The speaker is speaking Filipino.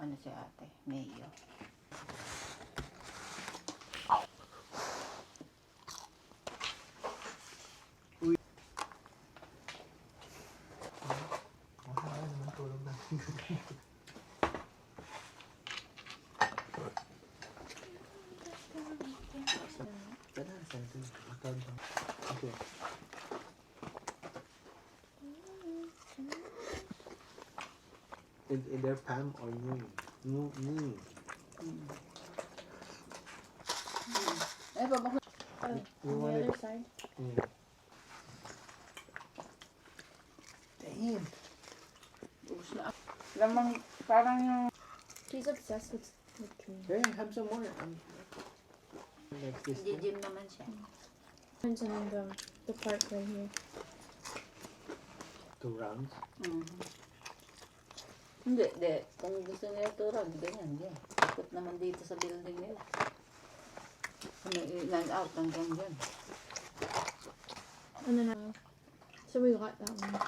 ano si ate, mayo. Masaya naman tulog natin. Kada sento. Okay. Either Pam or Nguyen. Nguyen. Ay, babak Oh, You on want the it? other side. Yeah. Damn. ubus na. Lamang, parang yung, He's obsessed with me. Hey, have some more. Like this. gym naman siya. And then the part right here. 2 rounds. Hindi. Kung gusto nila turag, ganyan, yan. Ikot naman dito sa building nila. In and out hanggang dyan. And then so we got that one.